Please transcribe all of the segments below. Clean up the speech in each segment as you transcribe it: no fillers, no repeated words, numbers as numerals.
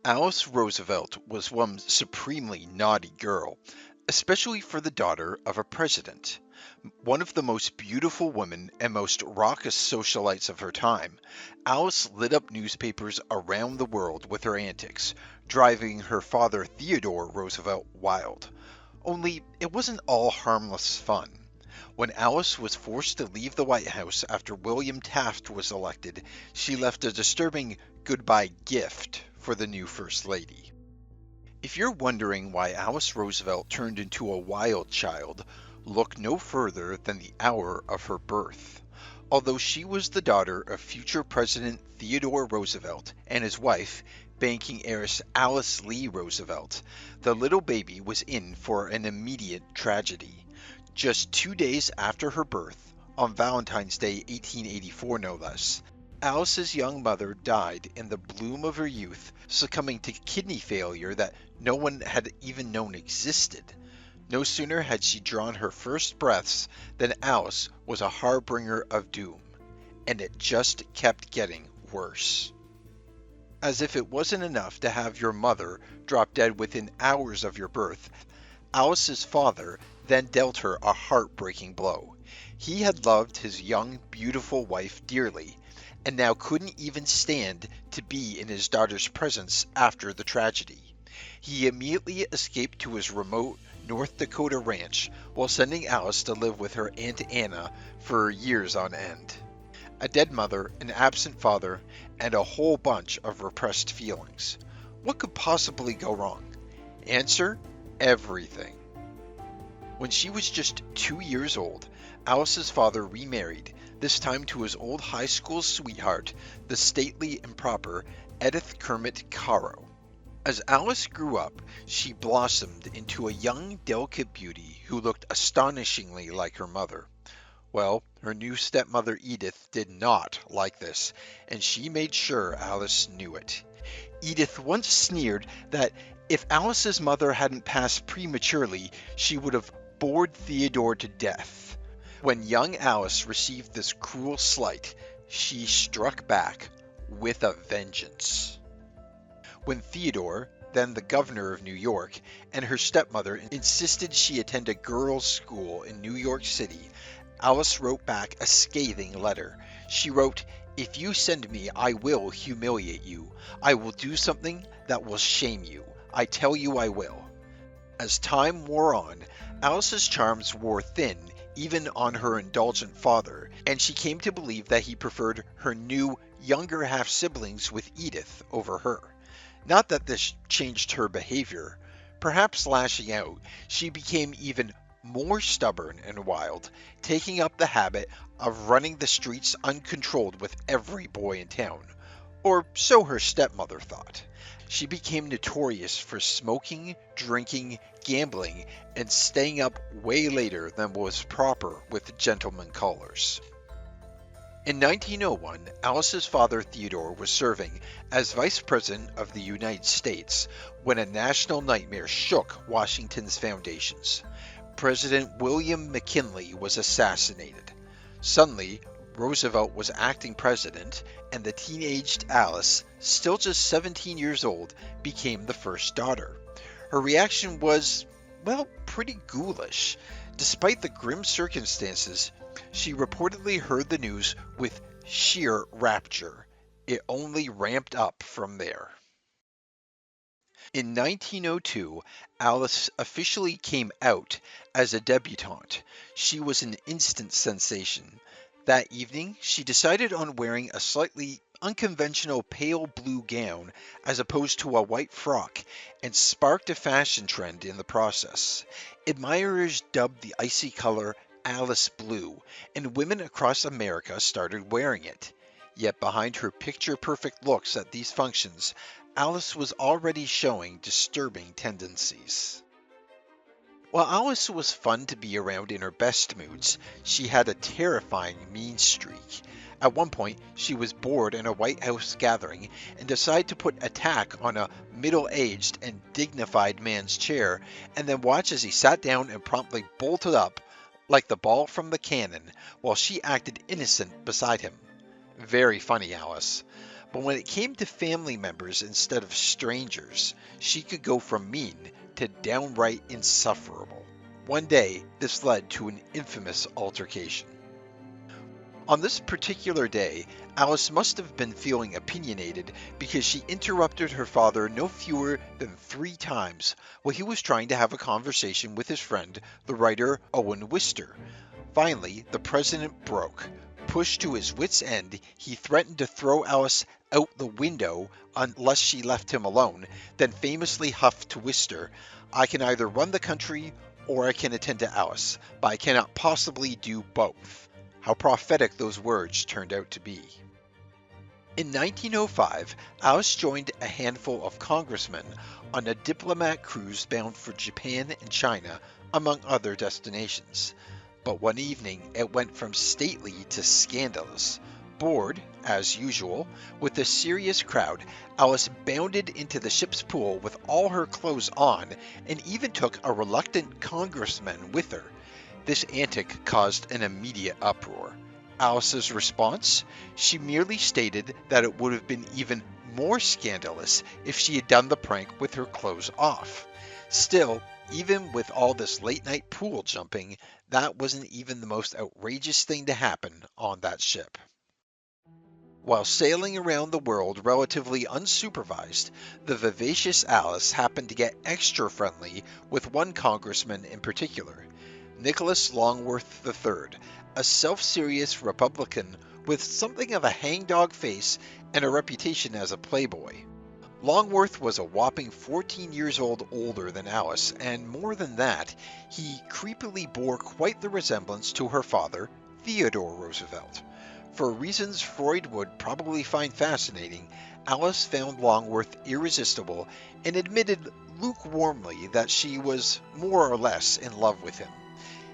Alice Roosevelt was one supremely naughty girl, especially for the daughter of a president. One of the most beautiful women and most raucous socialites of her time, Alice lit up newspapers around the world with her antics, driving her father Theodore Roosevelt wild. Only it wasn't all harmless fun. When Alice was forced to leave the White House after William Taft was elected, she left a disturbing goodbye gift for the new First Lady. If you're wondering why Alice Roosevelt turned into a wild child, look no further than the hour of her birth. Although she was the daughter of future President Theodore Roosevelt and his wife, banking heiress Alice Lee Roosevelt, the little baby was in for an immediate tragedy. Just 2 days after her birth, on Valentine's Day 1884 no less, Alice's young mother died in the bloom of her youth, succumbing to kidney failure that no one had even known existed. No sooner had she drawn her first breaths than Alice was a harbinger of doom, and it just kept getting worse. As if it wasn't enough to have your mother drop dead within hours of your birth, Alice's father then dealt her a heartbreaking blow. He had loved his young, beautiful wife dearly, and now couldn't even stand to be in his daughter's presence after the tragedy. He immediately escaped to his remote North Dakota ranch while sending Alice to live with her Aunt Anna for years on end. A dead mother, an absent father, and a whole bunch of repressed feelings. What could possibly go wrong? Answer: everything. When she was just 2 years old, Alice's father remarried, this time to his old high school sweetheart, the stately and proper Edith Kermit Caro. As Alice grew up, she blossomed into a young, delicate beauty who looked astonishingly like her mother. Well, her new stepmother Edith did not like this, and she made sure Alice knew it. Edith once sneered that if Alice's mother hadn't passed prematurely, she would have bored Theodore to death. When young Alice received this cruel slight, she struck back with a vengeance. When Theodore, then the governor of New York, and her stepmother insisted she attend a girls' school in New York City, Alice wrote back a scathing letter. She wrote, "If you send me, I will humiliate you. I will do something that will shame you. I tell you I will." As time wore on, Alice's charms wore thin even on her indulgent father, and she came to believe that he preferred her new, younger half-siblings with Edith over her. Not that this changed her behavior. Perhaps lashing out, she became even more stubborn and wild, taking up the habit of running the streets uncontrolled with every boy in town. Or so her stepmother thought. She became notorious for smoking, drinking, gambling, and staying up way later than was proper with gentlemen callers. In 1901, Alice's father Theodore was serving as Vice President of the United States when a national nightmare shook Washington's foundations. President William McKinley was assassinated. Suddenly, Roosevelt was acting president, and the teenaged Alice, still just 17 years old, became the first daughter. Her reaction was, well, pretty ghoulish. Despite the grim circumstances, she reportedly heard the news with sheer rapture. It only ramped up from there. In 1902, Alice officially came out as a debutante. She was an instant sensation. That evening, she decided on wearing a slightly unconventional pale blue gown as opposed to a white frock, and sparked a fashion trend in the process. Admirers dubbed the icy color Alice Blue, and women across America started wearing it. Yet behind her picture-perfect looks at these functions, Alice was already showing disturbing tendencies. While Alice was fun to be around in her best moods, she had a terrifying mean streak. At one point, she was bored in a White House gathering and decided to put attack on a middle-aged and dignified man's chair, and then watch as he sat down and promptly bolted up like the ball from the cannon, while she acted innocent beside him. Very funny, Alice. But when it came to family members instead of strangers, she could go from mean to downright insufferable. One day, this led to an infamous altercation. On this particular day, Alice must have been feeling opinionated because she interrupted her father no fewer than 3 times while he was trying to have a conversation with his friend, the writer Owen Wister. Finally, the president broke. Pushed to his wits' end, he threatened to throw Alice out the window unless she left him alone, then famously huffed to Wister, "I can either run the country or I can attend to Alice, but I cannot possibly do both." How prophetic those words turned out to be. In 1905, Alice joined a handful of congressmen on a diplomat cruise bound for Japan and China, among other destinations. But one evening it went from stately to scandalous. Bored, as usual, with the serious crowd, Alice bounded into the ship's pool with all her clothes on and even took a reluctant congressman with her. This antic caused an immediate uproar. Alice's response? She merely stated that it would have been even more scandalous if she had done the prank with her clothes off. Still, even with all this late-night pool jumping, that wasn't even the most outrageous thing to happen on that ship. While sailing around the world relatively unsupervised, the vivacious Alice happened to get extra friendly with one congressman in particular, Nicholas Longworth III, a self-serious Republican with something of a hangdog face and a reputation as a playboy. Longworth was a whopping 14 years old older than Alice, and more than that, he creepily bore quite the resemblance to her father, Theodore Roosevelt. For reasons Freud would probably find fascinating, Alice found Longworth irresistible and admitted lukewarmly that she was more or less in love with him.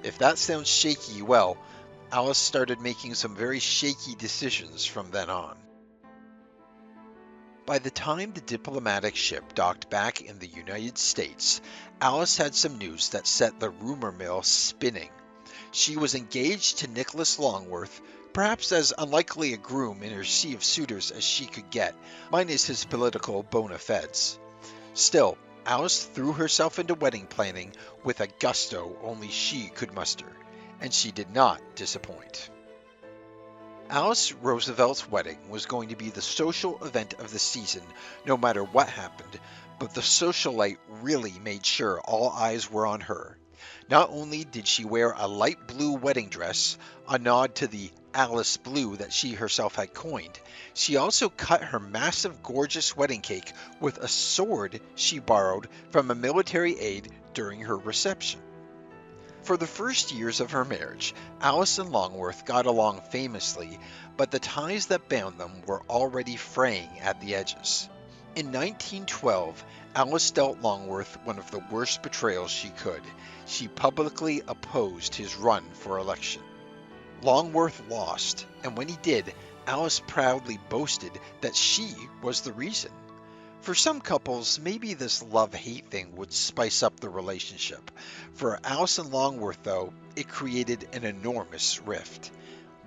If that sounds shaky, well, Alice started making some very shaky decisions from then on. By the time the diplomatic ship docked back in the United States, Alice had some news that set the rumor mill spinning. She was engaged to Nicholas Longworth, perhaps as unlikely a groom in her sea of suitors as she could get, minus his political bona fides. Still, Alice threw herself into wedding planning with a gusto only she could muster, and she did not disappoint. Alice Roosevelt's wedding was going to be the social event of the season, no matter what happened, but the socialite really made sure all eyes were on her. Not only did she wear a light blue wedding dress, a nod to the Alice Blue that she herself had coined, she also cut her massive gorgeous wedding cake with a sword she borrowed from a military aide during her reception. For the first years of her marriage, Alice and Longworth got along famously, but the ties that bound them were already fraying at the edges. In 1912, Alice dealt Longworth one of the worst betrayals she could. She publicly opposed his run for election. Longworth lost, and when he did, Alice proudly boasted that she was the reason. For some couples, maybe this love-hate thing would spice up the relationship. For Alice and Longworth, though, it created an enormous rift,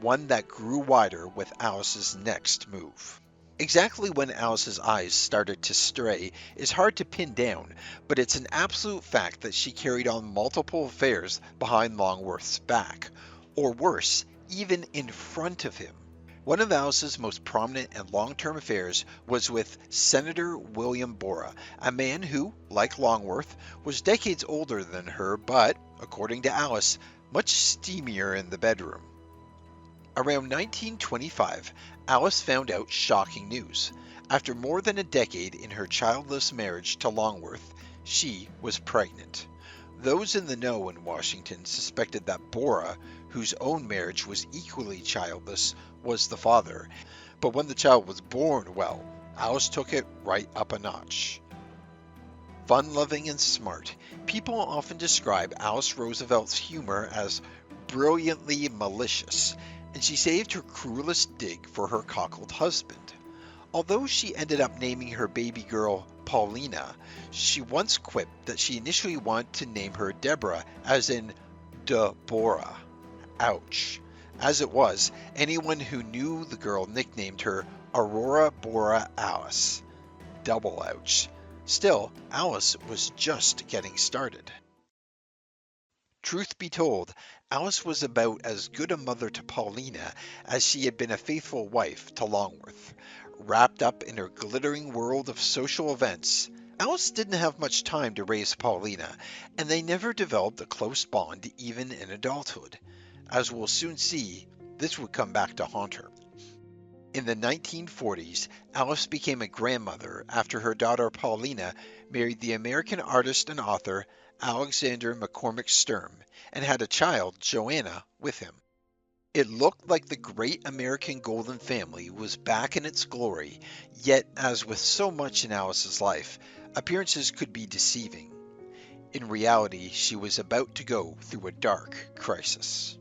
one that grew wider with Alice's next move. Exactly when Alice's eyes started to stray is hard to pin down, but it's an absolute fact that she carried on multiple affairs behind Longworth's back, or worse, even in front of him. One of Alice's most prominent and long-term affairs was with Senator William Borah, a man who, like Longworth, was decades older than her but, according to Alice, much steamier in the bedroom. Around 1925, Alice found out shocking news. After more than a decade in her childless marriage to Longworth, she was pregnant. Those in the know in Washington suspected that Borah, whose own marriage was equally childless, was the father. But when the child was born, well, Alice took it right up a notch. Fun-loving and smart, people often describe Alice Roosevelt's humor as brilliantly malicious, and she saved her cruelest dig for her cockled husband. Although she ended up naming her baby girl Paulina, she once quipped that she initially wanted to name her Deborah, as in Deborah. Ouch. As it was, anyone who knew the girl nicknamed her Aurora Borealis. Double ouch. Still, Alice was just getting started. Truth be told, Alice was about as good a mother to Paulina as she had been a faithful wife to Longworth. Wrapped up in her glittering world of social events, Alice didn't have much time to raise Paulina, and they never developed a close bond even in adulthood. As we'll soon see, this would come back to haunt her. In the 1940s, Alice became a grandmother after her daughter Paulina married the American artist and author Alexander McCormick Sturm and had a child, Joanna, with him. It looked like the great American golden family was back in its glory, yet, as with so much in Alice's life, appearances could be deceiving. In reality, she was about to go through a dark crisis.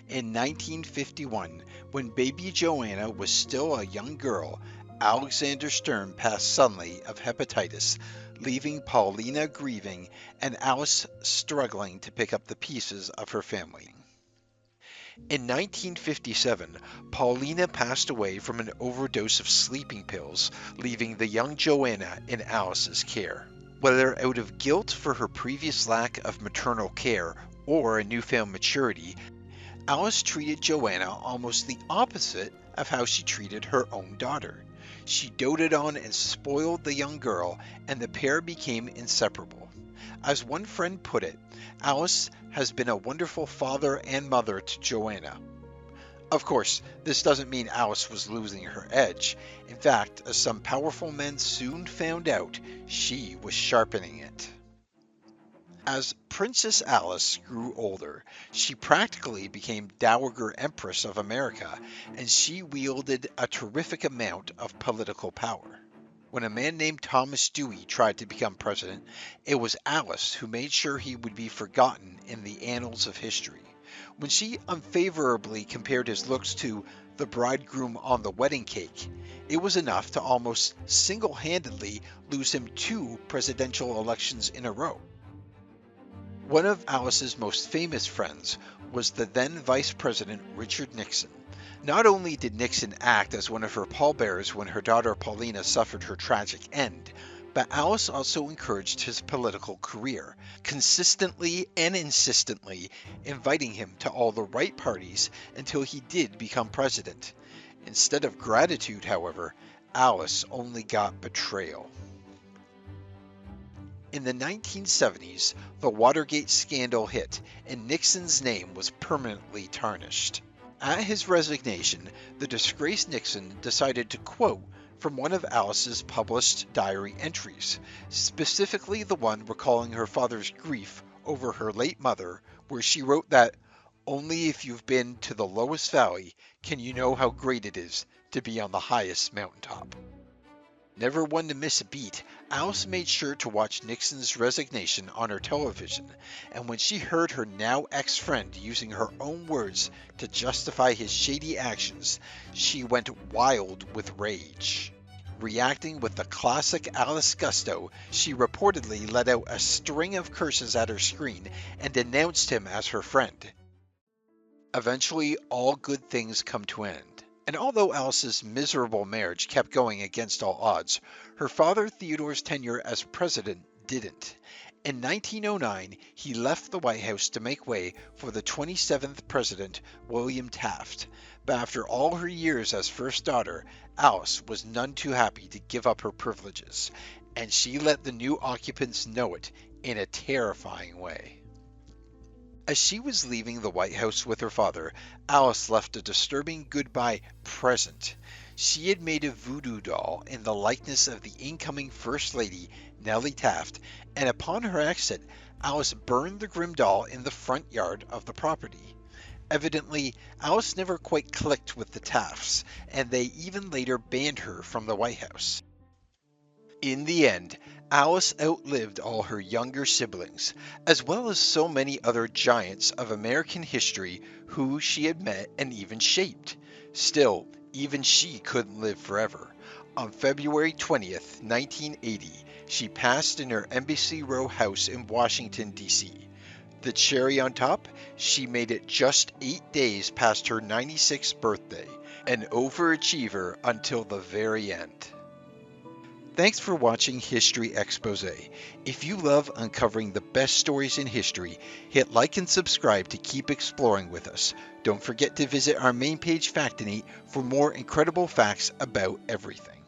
In 1951, when baby Joanna was still a young girl, Alexander Sturm passed suddenly of hepatitis, leaving Paulina grieving and Alice struggling to pick up the pieces of her family. In 1957, Paulina passed away from an overdose of sleeping pills, leaving the young Joanna in Alice's care. Whether out of guilt for her previous lack of maternal care or a newfound maturity, Alice treated Joanna almost the opposite of how she treated her own daughter. She doted on and spoiled the young girl, and the pair became inseparable. As one friend put it, Alice has been a wonderful father and mother to Joanna. Of course, this doesn't mean Alice was losing her edge. In fact, as some powerful men soon found out, she was sharpening it. As Princess Alice grew older, she practically became Dowager Empress of America, and she wielded a terrific amount of political power. When a man named Thomas Dewey tried to become president, it was Alice who made sure he would be forgotten in the annals of history. When she unfavorably compared his looks to the bridegroom on the wedding cake, it was enough to almost single-handedly lose him 2 presidential elections in a row. One of Alice's most famous friends was the then Vice President Richard Nixon. Not only did Nixon act as one of her pallbearers when her daughter Paulina suffered her tragic end, but Alice also encouraged his political career, consistently and insistently inviting him to all the right parties until he did become president. Instead of gratitude, however, Alice only got betrayal. In the 1970s, the Watergate scandal hit, and Nixon's name was permanently tarnished. At his resignation, the disgraced Nixon decided to quote from one of Alice's published diary entries, specifically the one recalling her father's grief over her late mother, where she wrote that, "Only if you've been to the lowest valley can you know how great it is to be on the highest mountaintop." Never one to miss a beat, Alice made sure to watch Nixon's resignation on her television, and when she heard her now ex-friend using her own words to justify his shady actions, she went wild with rage. Reacting with the classic Alice gusto, she reportedly let out a string of curses at her screen and denounced him as her friend. Eventually, all good things come to an end. And although Alice's miserable marriage kept going against all odds, her father Theodore's tenure as president didn't. In 1909, he left the White House to make way for the 27th president, William Taft. But after all her years as first daughter, Alice was none too happy to give up her privileges, and she let the new occupants know it in a terrifying way. As she was leaving the White House with her father, Alice left a disturbing goodbye present. She had made a voodoo doll in the likeness of the incoming First Lady, Nellie Taft, and upon her exit, Alice burned the grim doll in the front yard of the property. Evidently, Alice never quite clicked with the Tafts, and they even later banned her from the White House. In the end, Alice outlived all her younger siblings, as well as so many other giants of American history who she had met and even shaped. Still, even she couldn't live forever. On February 20th, 1980, she passed in her Embassy Row house in Washington, D.C. The cherry on top, she made it just 8 days past her 96th birthday, An overachiever until the very end. Thanks for watching History Exposé. If you love uncovering the best stories in history, hit like and subscribe to keep exploring with us. Don't forget to visit our main page Factinate for more incredible facts about everything.